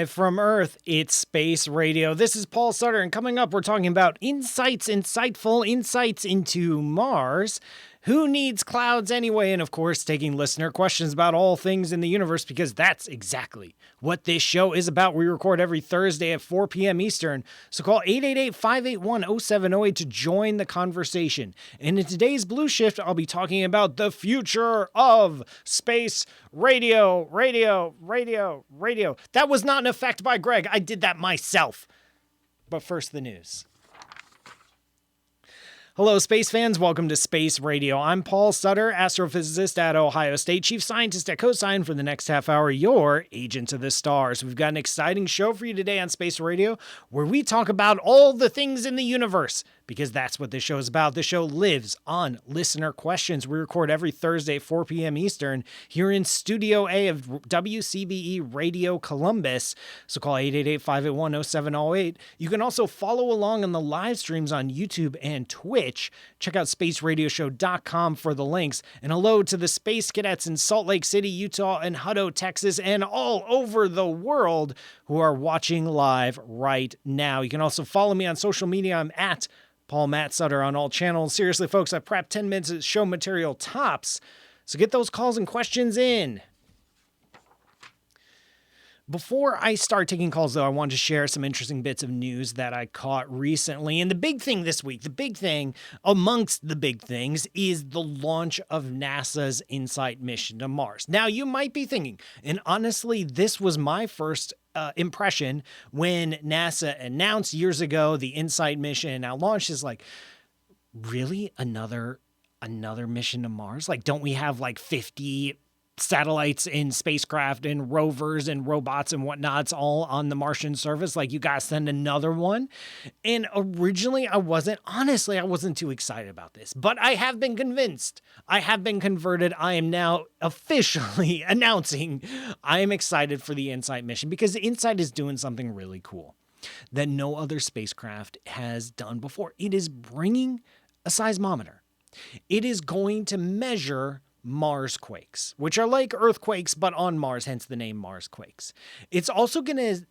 Live from Earth, it's Space Radio. This is Paul Sutter, and coming up, we're talking about insightful insights into Mars. Who needs clouds anyway? And of course, taking listener questions about all things in the universe, because that's exactly what this show is about. We record every Thursday at 4 p.m. Eastern, so call 888-581-0708 to join the conversation. And in today's Blue Shift, I'll be talking about the future of space radio. That was not an effect by Greg. I did that myself. But first, the news. Hello, space fans. Welcome to Space Radio. I'm Paul Sutter, astrophysicist at Ohio State, chief scientist at Cosine. For the next half hour, your agent of the stars. We've got an exciting show for you today on Space Radio, where we talk about all the things in the universe, because that's what this show is about. This show lives on listener questions. We record every Thursday at 4 p.m. Eastern here in Studio A of WCBE Radio Columbus. So call 888-581-0708. You can also follow along on the live streams on YouTube and Twitch. Check out spaceradioshow.com for the links. And hello to the Space Cadets in Salt Lake City, Utah, and Hutto, Texas, and all over the world who are watching live right now. You can also follow me on social media. I'm at Paul Matt Sutter on all channels. Seriously, folks, I've prepped 10 minutes of show material tops, so get those calls and questions in. Before I start taking calls, though, I want to share some interesting bits of news that I caught recently. And the big thing this week, the big thing amongst the big things, is the launch of NASA's InSight mission to Mars. Now, you might be thinking, and honestly, this was my first impression when NASA announced years ago the InSight mission and now launched, is like, really? Another mission to Mars? Like, don't we have like 50 satellites and spacecraft and rovers and robots and whatnots all on the Martian surface? Like, you guys send another one? And originally I wasn't too excited about this, but I have been convinced. I have been converted. I am now officially announcing I am excited for the InSight mission, because InSight is doing something really cool that no other spacecraft has done before. It is bringing a seismometer. It is going to measure Mars quakes, which are like earthquakes, but on Mars, hence the name Mars quakes. It's also going to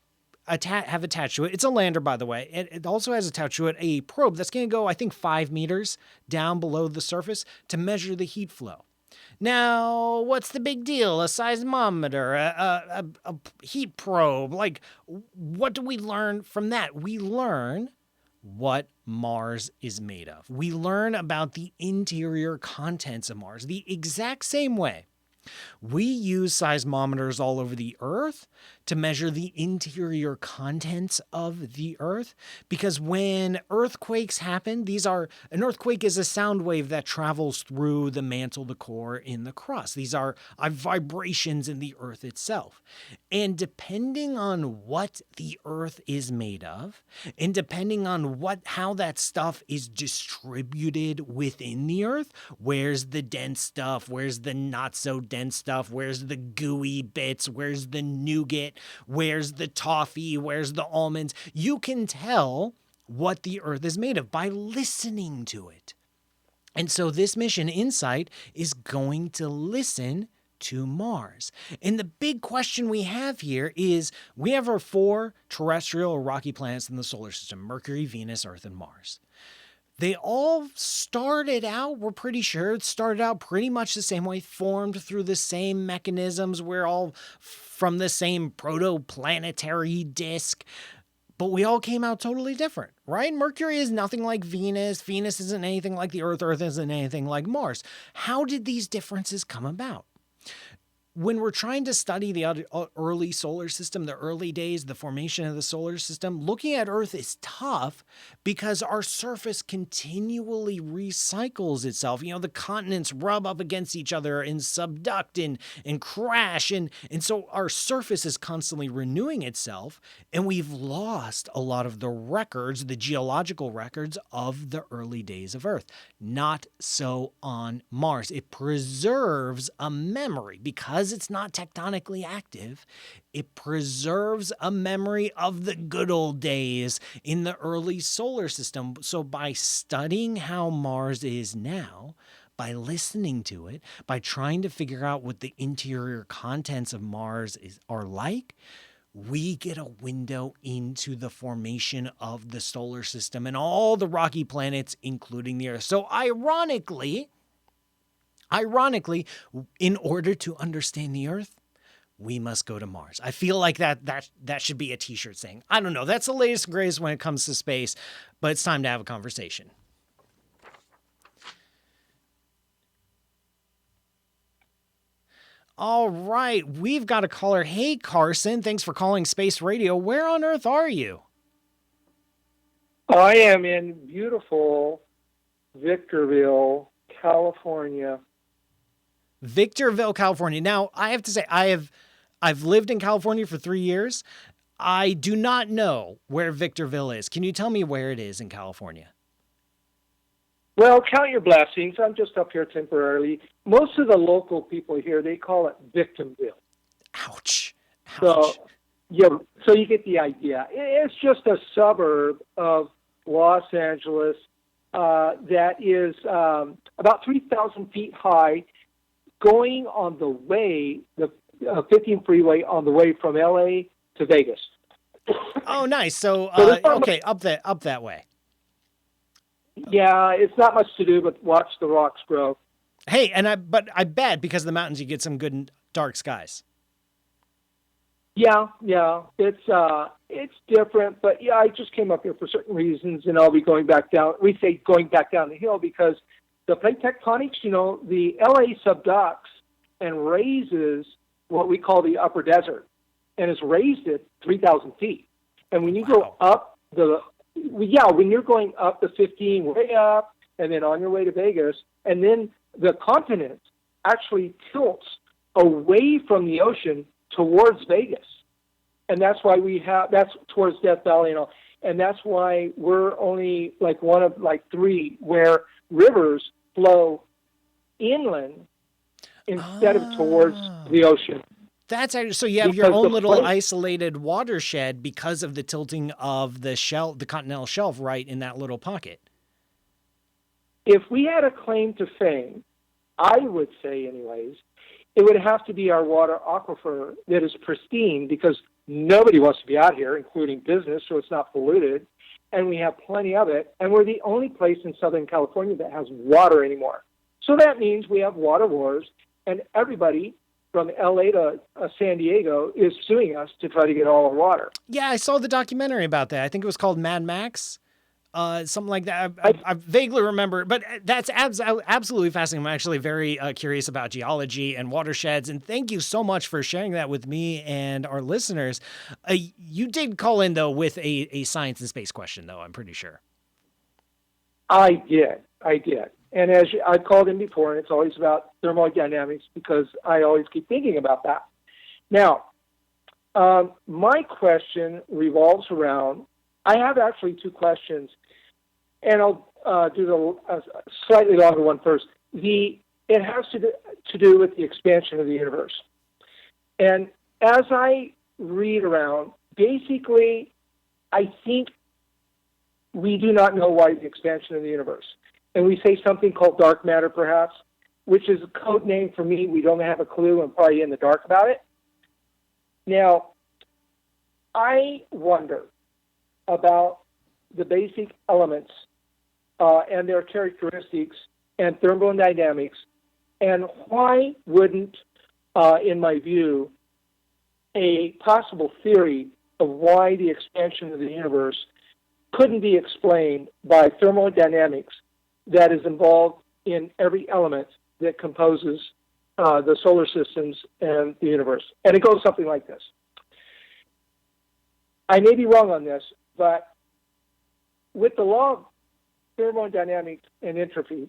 have attached to it, it's a lander, by the way, it also has attached to it a probe that's going to go, I think, 5 meters down below the surface to measure the heat flow. Now, what's the big deal? A seismometer, a heat probe, like, what do we learn from that? We learn what Mars is made of. We learn about the interior contents of Mars the exact same way we use seismometers all over the Earth to measure the interior contents of the Earth, because when earthquakes happen, an earthquake is a sound wave that travels through the mantle, the core, in the crust. These are vibrations in the Earth itself. And depending on what the Earth is made of, and depending on how that stuff is distributed within the Earth, where's the dense stuff, where's the not so dense stuff, where's the gooey bits, where's the nougat, where's the toffee, where's the almonds, you can tell what the Earth is made of by listening to it. And so this mission, InSight, is going to listen to Mars. And the big question we have here is, we have our 4 terrestrial or rocky planets in the solar system: Mercury, Venus, Earth, and Mars. They all started out, we're pretty sure, pretty much the same way, formed through the same mechanisms. We're all from the same protoplanetary disk, but we all came out totally different, right? Mercury is nothing like Venus. Venus isn't anything like the Earth. Earth isn't anything like Mars. How did these differences come about? When we're trying to study the early solar system, the early days, the formation of the solar system, looking at Earth is tough because our surface continually recycles itself. The continents rub up against each other and subduct and crash. And so our surface is constantly renewing itself. And we've lost a lot of the records, the geological records of the early days of Earth. Not so on Mars. It preserves a memory because it's not tectonically active. It preserves a memory of the good old days in the early solar system. So by studying how Mars is now, by listening to it, by trying to figure out what the interior contents of Mars are like, we get a window into the formation of the solar system and all the rocky planets, including the Earth. So ironically, in order to understand the Earth, we must go to Mars. I feel like that should be a t-shirt saying. I don't know. That's the latest and greatest when it comes to space, but it's time to have a conversation. All right, we've got a caller. Hey, Carson, thanks for calling Space Radio. Where on Earth are you? I am in beautiful Victorville, California. Victorville, California. Now, I have to say, I've lived in California for 3 years. I do not know where Victorville is. Can you tell me where it is in California? Well, count your blessings. I'm just up here temporarily. Most of the local people here, they call it Victimville. Ouch. So, yeah, so you get the idea. It's just a suburb of Los Angeles that is about 3,000 feet high, going on the way, the 15 freeway on the way from L.A. to Vegas. Oh, nice. So okay, up that way. Yeah, it's not much to do but watch the rocks grow. Hey, but I bet because of the mountains you get some good dark skies. Yeah, it's different, but yeah, I just came up here for certain reasons, and I'll be going back down. We say going back down the hill because the plate tectonics, the LA subducts and raises what we call the upper desert, and is raised at 3,000 feet. And when you go up when you're going up the 15, way up, and then on your way to Vegas, and then the continent actually tilts away from the ocean towards Vegas. And that's why that's towards Death Valley and all. And that's why we're only like one of like three where rivers flow inland instead of towards the ocean. That's actually, so you have your own little isolated watershed because of the tilting of the continental shelf right in that little pocket. If we had a claim to fame, I would say anyways, it would have to be our water aquifer that is pristine because nobody wants to be out here, including business, so it's not polluted. And we have plenty of it. And we're the only place in Southern California that has water anymore. So that means we have water wars, and everybody from L.A. to San Diego is suing us to try to get all our water. Yeah, I saw the documentary about that. I think it was called Mad Max. Something like that. I vaguely remember, but that's absolutely fascinating. I'm actually very curious about geology and watersheds, and thank you so much for sharing that with me and our listeners. You did call in, though, with a science and space question, though, I'm pretty sure. I did. And as I've called in before, and it's always about thermodynamics because I always keep thinking about that. Now, my question revolves around, I have actually two questions, and I'll do the slightly longer one first. It has to do with the expansion of the universe. And as I read around, basically, I think we do not know why the expansion of the universe. And we say something called dark matter, perhaps, which is a code name for me. We don't have a clue and probably in the dark about it. Now, I wonder about the basic elements and their characteristics and thermodynamics, and why wouldn't, in my view, a possible theory of why the expansion of the universe couldn't be explained by thermodynamics that is involved in every element that composes the solar systems and the universe. And it goes something like this. I may be wrong on this, but with the law of thermodynamics and entropy,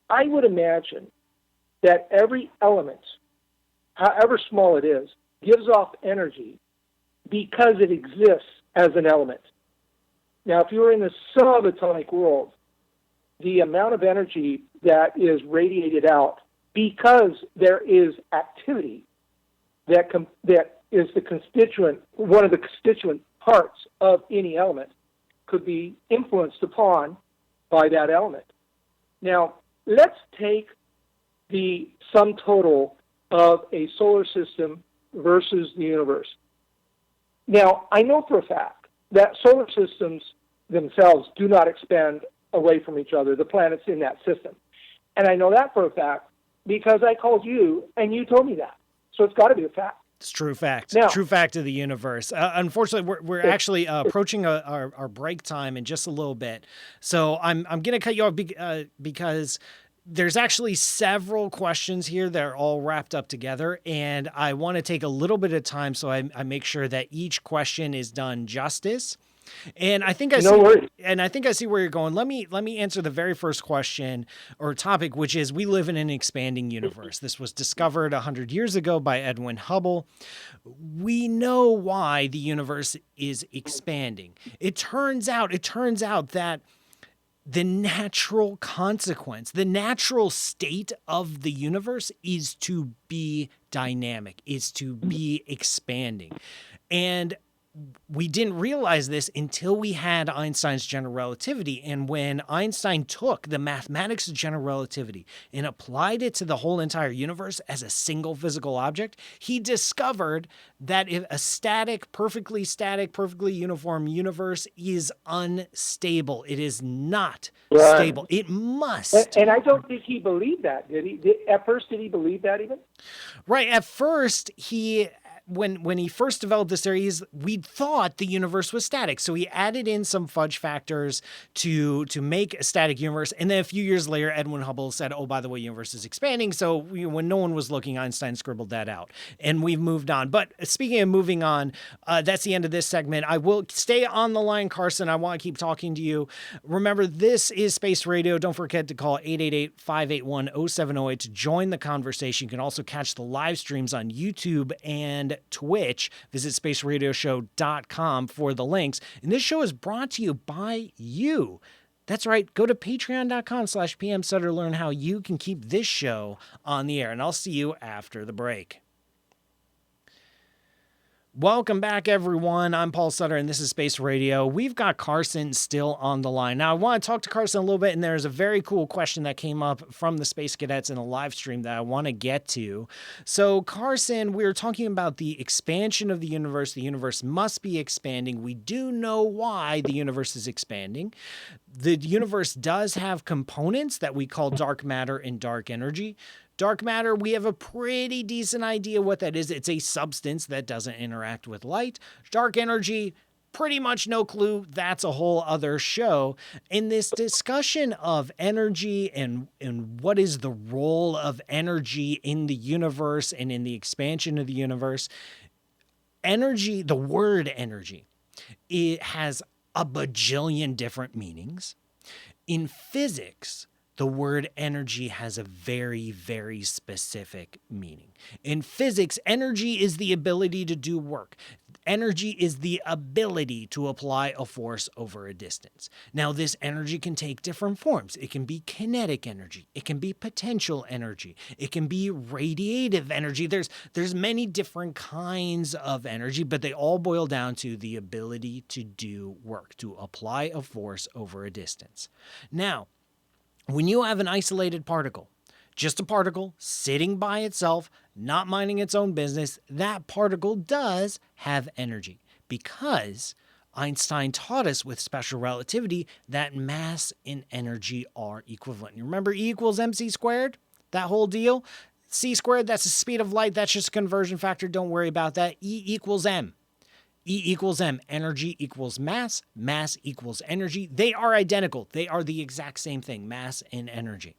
I would imagine that every element, however small it is, gives off energy because it exists as an element. Now, if you were in the subatomic world, the amount of energy that is radiated out because there is activity that is one of the constituent parts of any element could be influenced upon by that element. Now, let's take the sum total of a solar system versus the universe. Now, I know for a fact that solar systems themselves do not expand away from each other, the planets in that system. And I know that for a fact because I called you and you told me that. So it's got to be a fact. It's true fact. Now, True fact of the universe. Unfortunately, we're actually approaching our break time in just a little bit. So I'm going to cut you off because there's actually several questions here that are all wrapped up together. And I want to take a little bit of time so I make sure that each question is done justice. And I think I see, where you're going. Let me answer the very first question or topic, which is we live in an expanding universe. This was discovered 100 years ago by Edwin Hubble. We know why the universe is expanding. It turns out that the natural consequence, the natural state of the universe is to be dynamic, is to be expanding. And we didn't realize this until we had Einstein's general relativity. And when Einstein took the mathematics of general relativity and applied it to the whole entire universe as a single physical object, he discovered that if a perfectly uniform universe is unstable, it is not stable. It must. And I don't think he believed that, did he? At first, did he believe that even? Right. At first, when he first developed this theory, we thought the universe was static. So he added in some fudge factors to make a static universe. And then a few years later, Edwin Hubble said, oh, by the way, universe is expanding. So when no one was looking, Einstein scribbled that out. And we've moved on. But speaking of moving on, that's the end of this segment. I will stay on the line, Carson. I want to keep talking to you. Remember, this is Space Radio. Don't forget to call 888-581-0708 to join the conversation. You can also catch the live streams on YouTube and Twitch. Visit spaceradioshow.com for the links. And this show is brought to you by you. That's right. Go to patreon.com/PMSutter to learn how you can keep this show on the air. And I'll see you after the break. Welcome back, everyone. I'm Paul Sutter, and this is Space Radio. We've got Carson still on the line. Now, I want to talk to Carson a little bit, and there's a very cool question that came up from the Space Cadets in a live stream that I want to get to. So, Carson, we were talking about the expansion of the universe. The universe must be expanding. We do know why the universe is expanding. The universe does have components that we call dark matter and dark energy. Dark matter, we have a pretty decent idea what that is. It's a substance that doesn't interact with light. Dark energy, pretty much no clue. That's a whole other show. In this discussion of energy and what is the role of energy in the universe and in the expansion of the universe, energy, the word energy, it has a bajillion different meanings. In physics, the word energy has a very, very specific meaning. In physics, energy is the ability to do work. Energy is the ability to apply a force over a distance. Now, this energy can take different forms. It can be kinetic energy. It can be potential energy. It can be radiative energy. There's many different kinds of energy, but they all boil down to the ability to do work, to apply a force over a distance. Now, when you have an isolated particle, just a particle sitting by itself, not minding its own business, that particle does have energy because Einstein taught us with special relativity that mass and energy are equivalent. You remember E equals mc squared? That whole deal? C squared, that's the speed of light. That's just a conversion factor. Don't worry about that. E equals m. E equals m. Energy equals mass. Mass equals energy. They are identical. They are the exact same thing, mass and energy.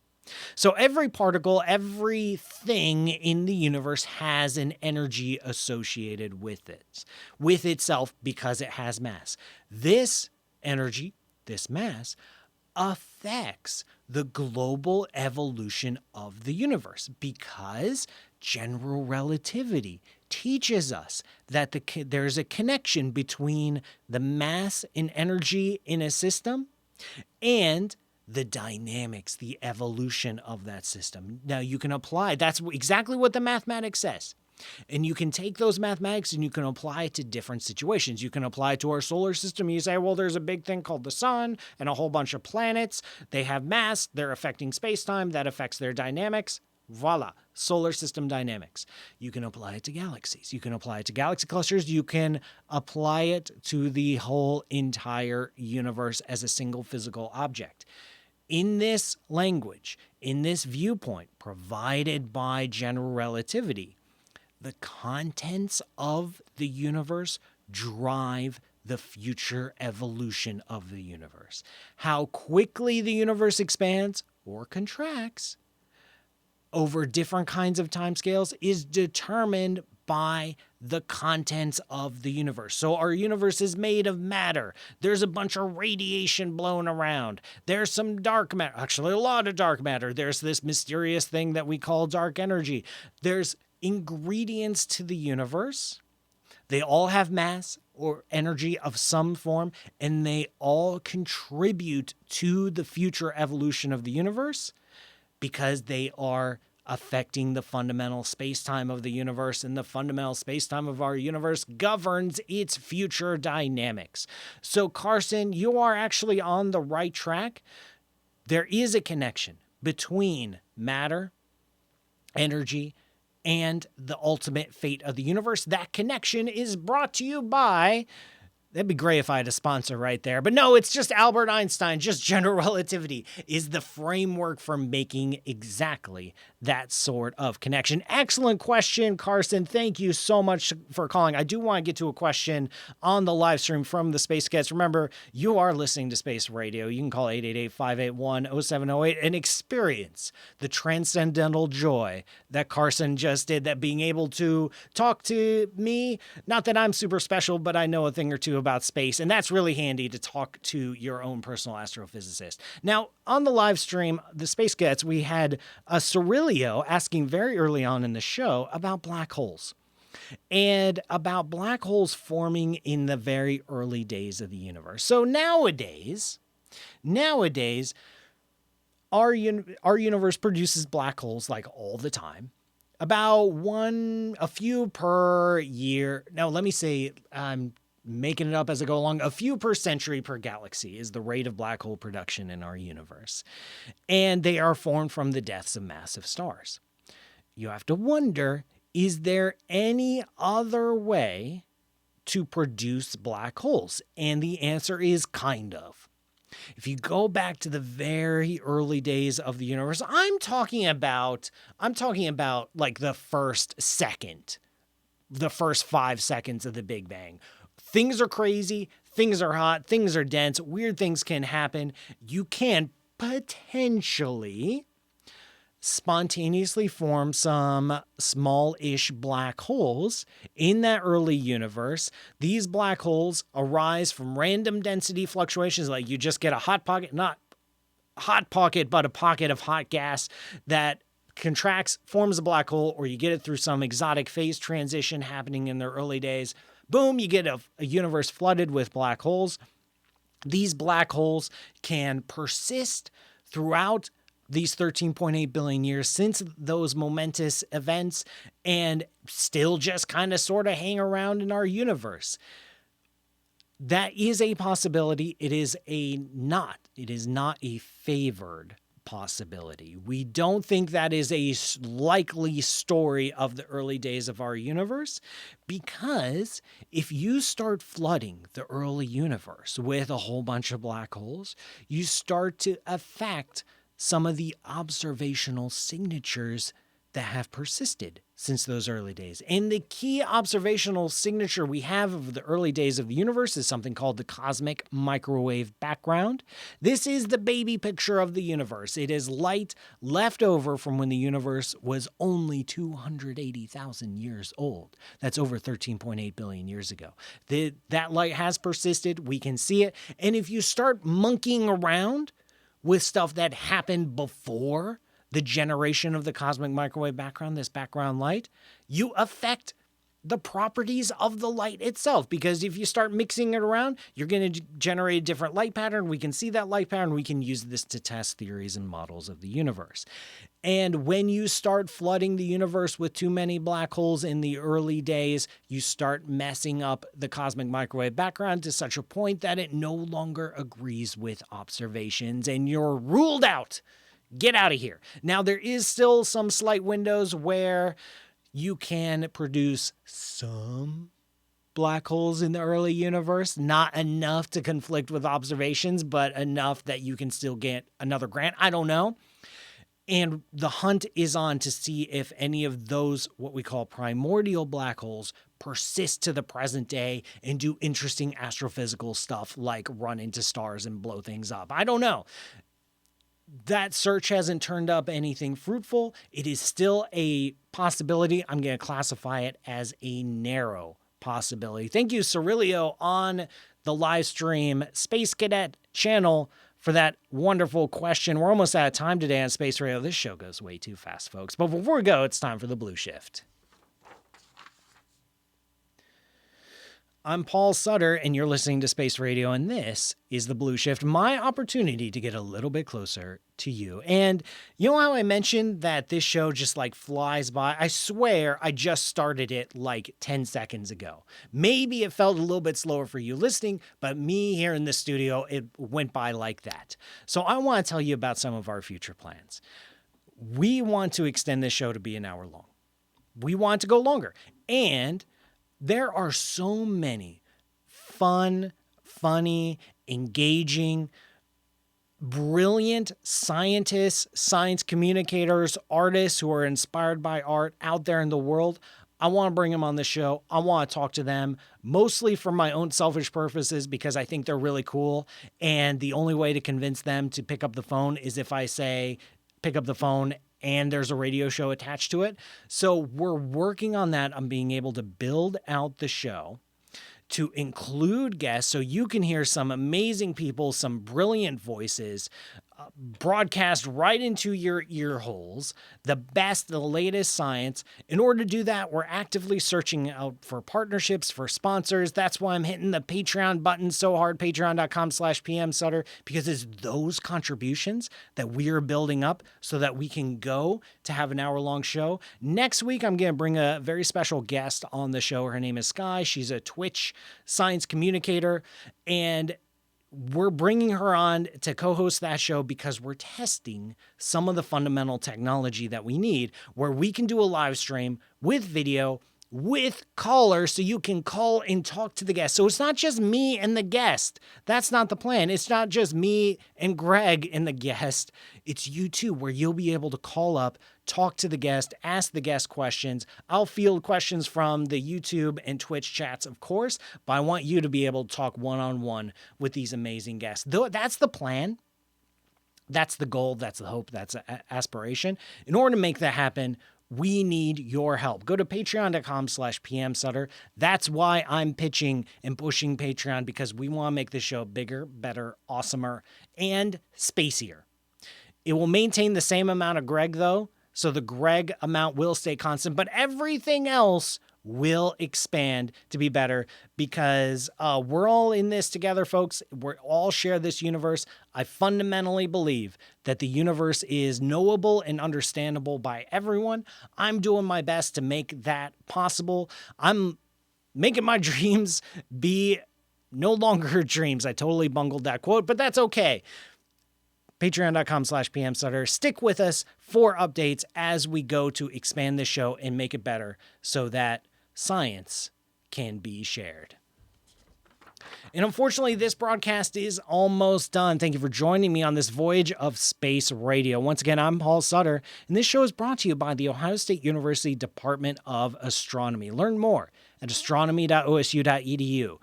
So every particle, everything in the universe has an energy associated with it, with itself, because it has mass. This energy, this mass, affects the global evolution of the universe because general relativity teaches us that there's a connection between the mass and energy in a system and the dynamics, the evolution of that system. Now you can apply, that's exactly what the mathematics says. And you can take those mathematics and you can apply it to different situations. You can apply it to our solar system. You say, well, there's a big thing called the sun and a whole bunch of planets. They have mass. They're affecting space-time. That affects their dynamics. Voila, solar system dynamics. You can apply it to galaxies. You can apply it to galaxy clusters. You can apply it to the whole entire universe as a single physical object. In this language, in this viewpoint provided by general relativity, the contents of the universe drive the future evolution of the universe. How quickly the universe expands or contracts over different kinds of timescales is determined by the contents of the universe. So our universe is made of matter. There's a bunch of radiation blown around. There's some dark matter, actually a lot of dark matter. There's this mysterious thing that we call dark energy. There's ingredients to the universe. They all have mass or energy of some form, and they all contribute to the future evolution of the universe, because they are affecting the fundamental space-time of the universe, and the fundamental space-time of our universe governs its future dynamics. So, Carson, you are actually on the right track. There is a connection between matter, energy, and the ultimate fate of the universe. That connection is brought to you by... That'd be great if I had a sponsor right there. But no, it's just Albert Einstein. Just general relativity is the framework for making exactly that sort of connection. Excellent question, Carson. Thank you so much for calling. I do want to get to a question on the live stream from the Space Cadets. Remember, you are listening to Space Radio. You can call 888-581-0708 and experience the transcendental joy that Carson just did, that being able to talk to me. Not that I'm super special, but I know a thing or two about space, and that's really handy to talk to your own personal astrophysicist. Now, on the live stream, the Space Cadets, we had a Cirilio asking very early on in the show about black holes, and about black holes forming in the very early days of the universe. So nowadays, our universe produces black holes like all the time. About a few per year. Now, let me say, I'm making it up as I go along. A few per century per galaxy is the rate of black hole production in our universe. And they are formed from the deaths of massive stars. You have to wonder, is there any other way to produce black holes? And the answer is kind of. If you go back to the very early days of the universe, I'm talking about like the first 5 seconds of the Big Bang. Things are crazy, things are hot, things are dense, weird things can happen. You can potentially spontaneously form some small-ish black holes in that early universe. These black holes arise from random density fluctuations, like you just get a hot pocket, not hot pocket, but a pocket of hot gas that contracts, forms a black hole, or you get it through some exotic phase transition happening in the early days. Boom, you get a universe flooded with black holes. These black holes can persist throughout these 13.8 billion years since those momentous events, and still just kind of sort of hang around in our universe. That is a possibility. It is not a favored possibility. We don't think that is a likely story of the early days of our universe, because if you start flooding the early universe with a whole bunch of black holes, you start to affect some of the observational signatures that have persisted since those early days. And the key observational signature we have of the early days of the universe is something called the cosmic microwave background. This is the baby picture of the universe. It is light left over from when the universe was only 280,000 years old. That's over 13.8 billion years ago. That light has persisted. We can see it. And if you start monkeying around with stuff that happened before the generation of the cosmic microwave background, this background light, you affect the properties of the light itself. Because if you start mixing it around, you're going to generate a different light pattern. We can see that light pattern. We can use this to test theories and models of the universe. And when you start flooding the universe with too many black holes in the early days, you start messing up the cosmic microwave background to such a point that it no longer agrees with observations, and you're ruled out. Get out of here. Now, there is still some slight windows where you can produce some black holes in the early universe, not enough to conflict with observations, but enough that you can still get another grant. I don't know. And the hunt is on to see if any of those, what we call primordial black holes, persist to the present day and do interesting astrophysical stuff like run into stars and blow things up. I don't know. That search hasn't turned up anything fruitful. It is still a possibility. I'm going to classify it as a narrow possibility. Thank you, Cirilio, on the live stream Space Cadet channel for that wonderful question. We're almost out of time today on Space Radio. This show goes way too fast, folks. But before we go, it's time for the Blue Shift. I'm Paul Sutter, and you're listening to Space Radio, and this is the Blue Shift, my opportunity to get a little bit closer to you. And you know how I mentioned that this show just like flies by? I swear I just started it like 10 seconds ago. Maybe it felt a little bit slower for you listening, but me here in the studio, it went by like that. So I want to tell you about some of our future plans. We want to extend this show to be an hour long. We want to go longer. And there are so many fun, funny, engaging, brilliant scientists, science communicators, artists who are inspired by art out there in the world. I want to bring them on the show. I want to talk to them, mostly for my own selfish purposes, because I think they're really cool. And the only way to convince them to pick up the phone is if I say, pick up the phone and there's a radio show attached to it. So we're working on that, on being able to build out the show to include guests so you can hear some amazing people, some brilliant voices, broadcast right into your ear holes, the best, the latest science. In order to do that, we're actively searching out for partnerships, for sponsors. That's why I'm hitting the Patreon button so hard, patreon.com/PMSutter, because it's those contributions that we are building up so that we can go to have an hour-long show. Next week, I'm going to bring a very special guest on the show. Her name is Sky. She's a Twitch science communicator, and we're bringing her on to co-host that show because we're testing some of the fundamental technology that we need, where we can do a live stream with video, with callers, so you can call and talk to the guest. So it's not just me and the guest. That's not the plan. It's not just me and Greg and the guest. It's you too, where you'll be able to call up, talk to the guest, ask the guest questions. I'll field questions from the YouTube and Twitch chats, of course, but I want you to be able to talk one-on-one with these amazing guests. That's the plan. That's the goal. That's the hope. That's the aspiration. In order to make that happen, we need your help. Go to patreon.com/PMSutter. That's why I'm pitching and pushing Patreon, because we want to make this show bigger, better, awesomer, and spacier. It will maintain the same amount of Greg, though, so the Greg amount will stay constant, but everything else will expand to be better, because we're all in this together, folks. We all share this universe. I fundamentally believe that the universe is knowable and understandable by everyone. I'm doing my best to make that possible. I'm making my dreams be no longer dreams. I totally bungled that quote, but that's okay. Patreon.com/PMSutter. Stick with us for updates as we go to expand this show and make it better so that science can be shared. And unfortunately, this broadcast is almost done. Thank you for joining me on this voyage of space radio. Once again, I'm Paul Sutter, and this show is brought to you by the Ohio State University Department of Astronomy. Learn more at astronomy.osu.edu.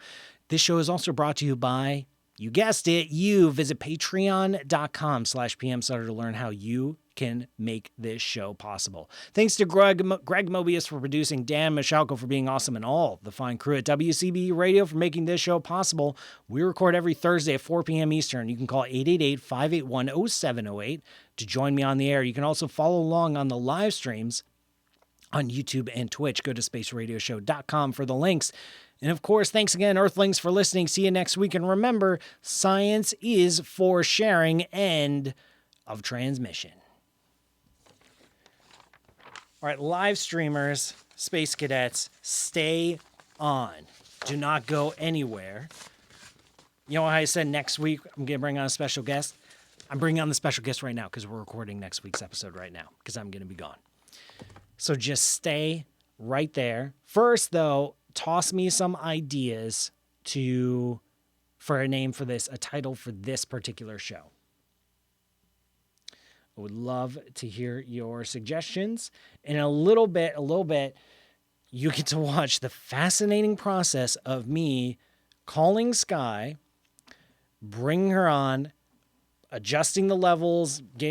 This show is also brought to you by, you guessed it, you. Visit patreon.com/PMSutter to learn how you can make this show possible. Thanks to Greg Moebius for producing, Dan Michalko for being awesome, and all the fine crew at WCBE Radio for making this show possible. We record every Thursday at 4 p.m. Eastern. You can call 888-581-0708 to join me on the air. You can also follow along on the live streams on YouTube and Twitch. Go to spaceradioshow.com for the links. And of course, thanks again, Earthlings, for listening. See you next week. And remember, science is for sharing. End of transmission. All right, live streamers, space cadets, stay on. Do not go anywhere. You know how I said next week I'm going to bring on a special guest? I'm bringing on the special guest right now because we're recording next week's episode right now because I'm going to be gone. So just stay right there. First, though, toss me some ideas for a name for this, a title for this particular show. I would love to hear your suggestions. In a little bit, you get to watch the fascinating process of me calling Sky, bringing her on, adjusting the levels, getting